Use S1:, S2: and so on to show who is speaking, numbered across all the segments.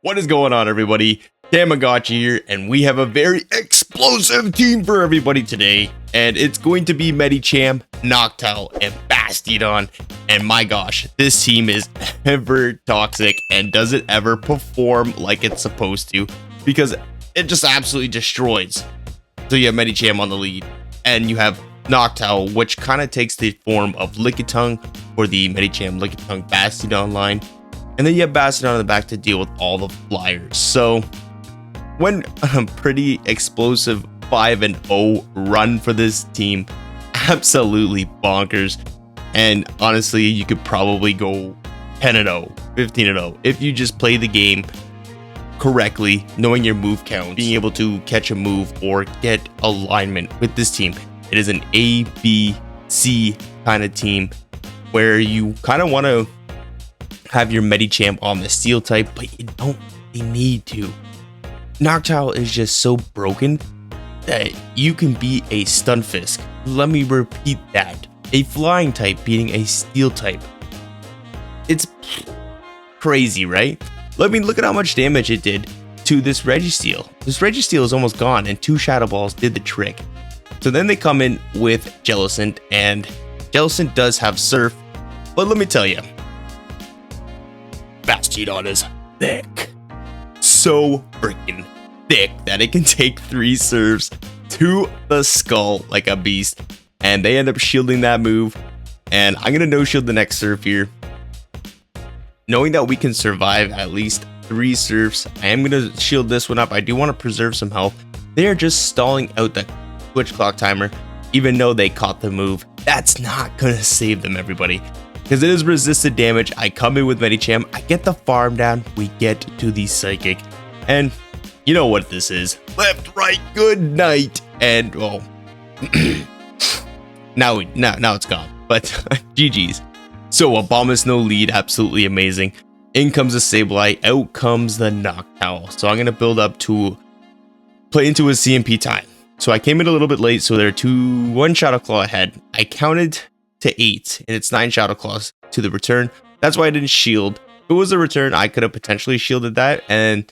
S1: What is going on, everybody? Thammagotcha here, and we have a very explosive team for everybody today. And it's going to be Medicham, Noctowl, and Bastiodon. And my gosh, this team is ever toxic and doesn't ever perform like it's supposed to, because it just absolutely destroys. So you have Medicham on the lead, and you have Noctowl, which kind of takes the form of Lickitung for the Medicham Lickitung Bastiodon line. And then you have Bastiodon in the back to deal with all the flyers. So when a pretty explosive 5-0 run for this team, absolutely bonkers. And honestly, you could probably go 10-0, 15-0 if you just play the game correctly, knowing your move count, being able to catch a move or get alignment with this team. It is an A, B, C kind of team where you kind of want to have your Medicham on the steel type, but you don't really need to. Noctowl is just so broken that you can be a Stunfisk. Let me repeat that. A flying type beating a steel type. It's crazy, right? Let me look at how much damage it did to this Registeel. This Registeel is almost gone, and 2 Shadow Balls did the trick. So then they come in with Jellicent, and Jellicent does have Surf, but let me tell you, Bastiodon is thick. So freaking thick that it can take 3 Surfs to the skull like a beast. And they end up shielding that move. And I'm going to no-shield the next Surf here. Knowing that we can survive at least 3 Surfs, I am going to shield this one up. I do want to preserve some health. They are just stalling out the Twitch clock timer, even though they caught the move. That's not going to save them, everybody, because it is resisted damage. I come in with Medicham, I get the farm down, we get to the Psychic, and you know what this is. Left, right, good night, and oh, now it's gone, but GG's. So Obamasnow lead, absolutely amazing. In comes the Sableye, out comes the Noctowl. So I'm going to build up to play into a CMP time. So I came in a little bit late, so there are 1 Shadow Claw ahead. I counted to 8, and it's 9 Shadow Claws to the return. That's why I didn't shield. If it was a return, I could have potentially shielded that, and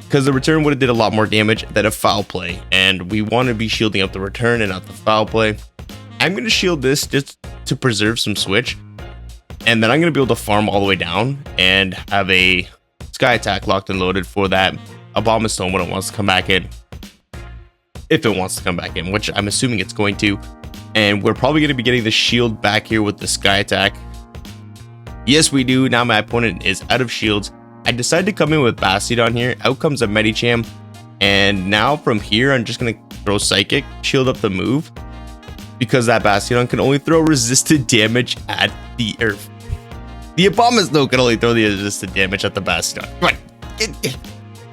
S1: because the return would have did a lot more damage than a foul play, and we want to be shielding up the return and not the foul play. I'm going to shield this just to preserve some switch, and then I'm going to be able to farm all the way down and have a Sky Attack locked and loaded for that Obamasnow when it wants to come back in. If it wants to come back in, which I'm assuming it's going to. And we're probably going to be getting the shield back here with the Sky Attack. Yes, we do. Now my opponent is out of shields. I decided to come in with Bastiodon here. Out comes a Medicham. And now from here, I'm just going to throw Psychic, shield up the move, because that Bastiodon can only throw resisted damage at the Earth. The Obamasnow can only throw the resisted damage at the Bastiodon. Right.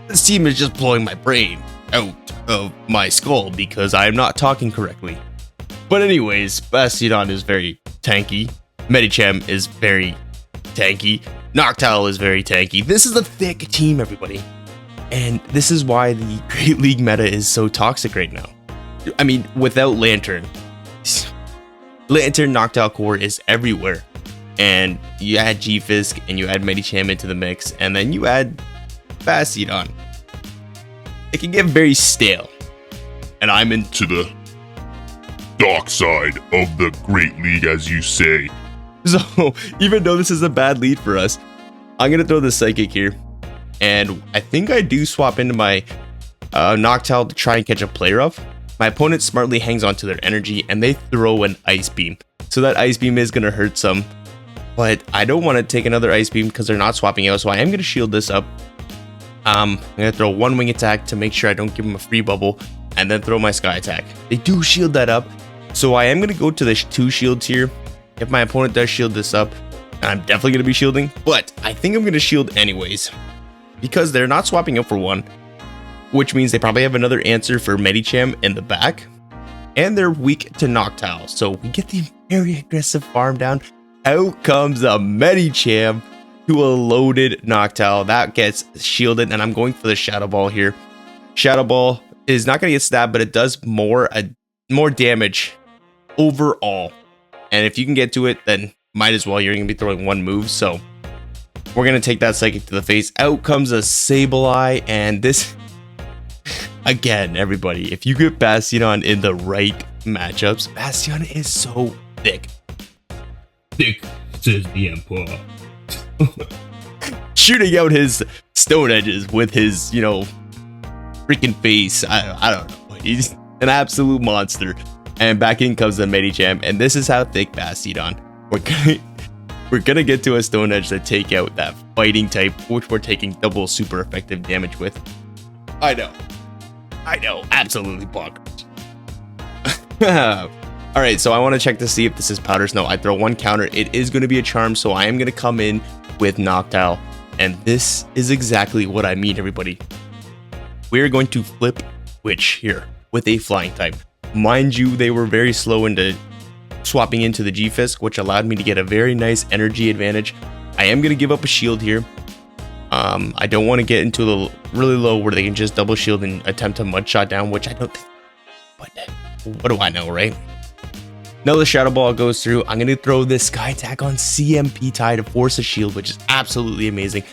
S1: This team is just blowing my brain out of my skull because I am not talking correctly. But anyways, Bastiodon is very tanky. Medicham is very tanky. Noctowl is very tanky. This is a thick team, everybody. And this is why the Great League meta is so toxic right now. I mean, without Lantern Noctowl core is everywhere. And you add G-Fisk and you add Medicham into the mix, and then you add Bastiodon. It can get very stale. And I'm into the
S2: dark side of the Great League, as you say.
S1: So even though this is a bad lead for us, I'm going to throw the Psychic here. And I think I do swap into my Noctowl to try and catch a player up. My opponent smartly hangs onto their energy and they throw an Ice Beam. So that Ice Beam is going to hurt some. But I don't want to take another Ice Beam because they're not swapping out. So I am going to shield this up. I'm going to throw 1 Wing Attack to make sure I don't give him a free bubble. And then throw my Sky Attack. They do shield that up. So I am going to go to the 2 shields here. If my opponent does shield this up, and I'm definitely going to be shielding, but I think I'm going to shield anyways, because they're not swapping out for 1, which means they probably have another answer for Medicham in the back, and they're weak to Noctowl. So we get the very aggressive farm down. Out comes a Medicham to a loaded Noctowl. That gets shielded, and I'm going for the Shadow Ball here. Shadow Ball is not going to get stabbed, but it does more damage overall. And if you can get to it, then might as well. You're going to be throwing 1 move. So We're going to take that Psychic to the face. Out comes a Sableye, and this... Again, everybody, if you get Bastiodon in the right matchups, Bastiodon is so thick.
S2: Thick, says the Emperor.
S1: Shooting out his Stone Edges with his, you know, freaking face. I don't know. He's an absolute monster. And back in comes the Medicham, and this is how thick Bastiodon. We're gonna get to a Stone Edge to take out that fighting type, which we're taking double super effective damage with. I know, absolutely bonkers. Alright, so I want to check to see if this is Powder Snow. I throw one counter. It is going to be a charm, so I am going to come in with Noctowl. And this is exactly what I mean, everybody. We're going to flip Witch here with a flying type. Mind you, they were very slow into swapping into the G-Fisk, which allowed me to get a very nice energy advantage. I am going to give up a shield here. I don't want to get into the really low where they can just double shield and attempt to mud shot down, which I don't think. But what do I know, right? Another Shadow Ball goes through. I'm going to throw this Sky Attack on CMP Tie to force a shield, which is absolutely amazing.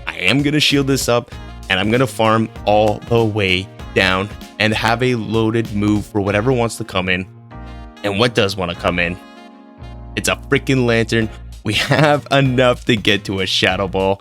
S1: I am going to shield this up, and I'm going to farm all the way down and have a loaded move for whatever wants to come in. And what does want to come in? It's a freaking Lantern. We have enough to get to a Shadow Ball,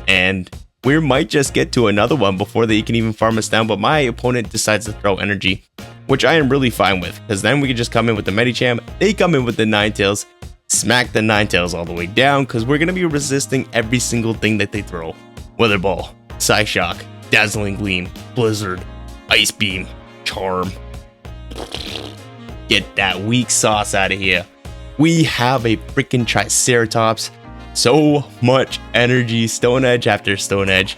S1: and we might just get to another one before they can even farm us down, but my opponent decides to throw energy, which I am really fine with, because then we can just come in with the Medicham, they come in with the Ninetales, smack the Ninetales all the way down, because we're going to be resisting every single thing that they throw. Weather Ball, Psyshock, Dazzling Gleam, Blizzard, Ice Beam, Charm. Get that weak sauce out of here. We have a freaking Triceratops. So much energy, Stone Edge after Stone Edge,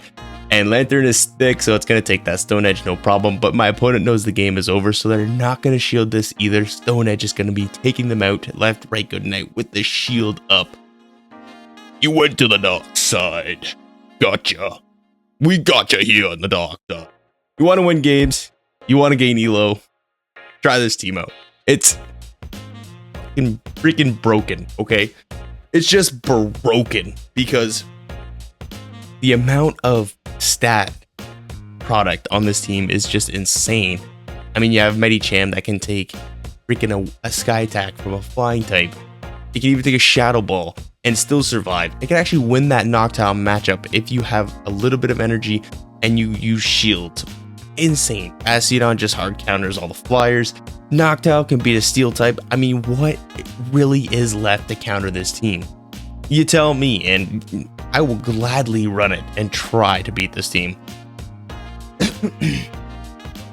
S1: and Lantern is thick, so it's going to take that Stone Edge no problem, but my opponent knows the game is over, so they're not going to shield this either. Stone Edge is going to be taking them out left, right, good night with the shield up.
S2: You went to the dark side. Gotcha. We gotcha here on the dark side.
S1: You want to win games, you want to gain elo, try this team out. It's freaking broken, okay? It's just broken because the amount of stat product on this team is just insane. I mean, you have Medicham that can take freaking a Sky Attack from a flying type. It can even take a Shadow Ball and still survive. It can actually win that Noctowl matchup if you have a little bit of energy and you use shields. Insane. Bastiodon just hard counters all the flyers. Noctowl can beat a steel type. I mean, what really is left to counter this team? You tell me, and I will gladly run it and try to beat this team.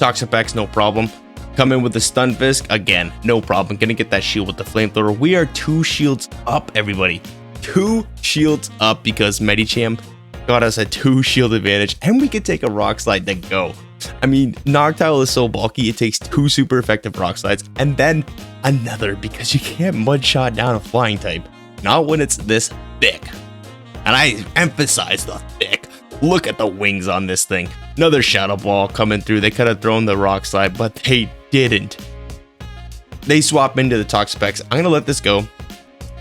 S1: Toxapex, no problem. Come in with the Stunfisk, again, no problem. Gonna get that shield with the Flamethrower. We are 2 shields up, everybody. 2 shields up because Medicham got us a 2 shield advantage, and we could take a Rock Slide to go. I mean, Noctowl is so bulky, it takes 2 super effective Rock Slides, and then another, because you can't mud shot down a flying type. Not when it's this thick. And I emphasize the thick. Look at the wings on this thing. Another Shadow Ball coming through. They could have thrown the Rock Slide, but they didn't. They swap into the Toxapex. I'm going to let this go.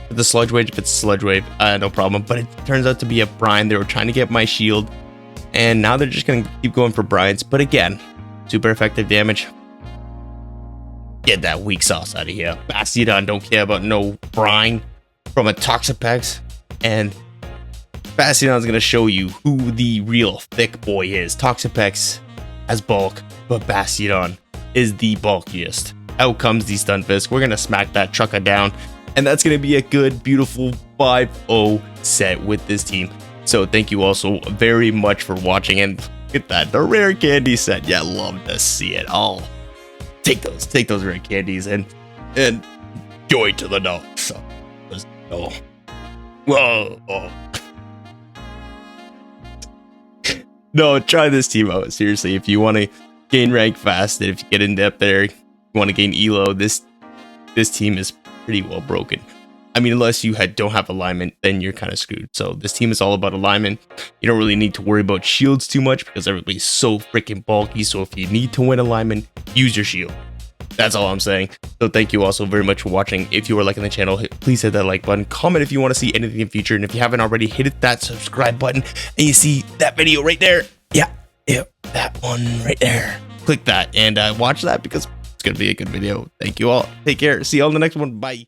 S1: The Sludge Wave, if it's Sludge Wave, no problem. But it turns out to be a Brine. They were trying to get my shield. And now they're just going to keep going for Brines. But again, super effective damage. Get that weak sauce out of here. Bastiodon don't care about no Brine from a Toxapex. And Bastiodon's going to show you who the real thick boy is. Toxapex has bulk, but Bastiodon is the bulkiest. Out comes the Stunfisk. We're going to smack that trucker down. And that's going to be a good, beautiful 5-0 set with this team. So thank you all so very much for watching. And look at that, the rare candy set. Yeah, love to see it all. Take those rare candies and joy to the dark side. Oh. Whoa. Oh. No, try this team out. Seriously, if you want to gain rank fast, and if you get in depth there, you want to gain elo, this team is pretty well broken. I mean, unless you don't have alignment, then you're kind of screwed. So this team is all about alignment. You don't really need to worry about shields too much because everybody's so freaking bulky. So if you need to win alignment, use your shield. That's all I'm saying. So thank you all so very much for watching. If you are liking the channel, please hit that like button. Comment if you want to see anything in the future. And if you haven't already, hit that subscribe button. And you see that video right there. Yeah, that one right there. Click that and watch that because it's going to be a good video. Thank you all. Take care. See you all in the next one. Bye.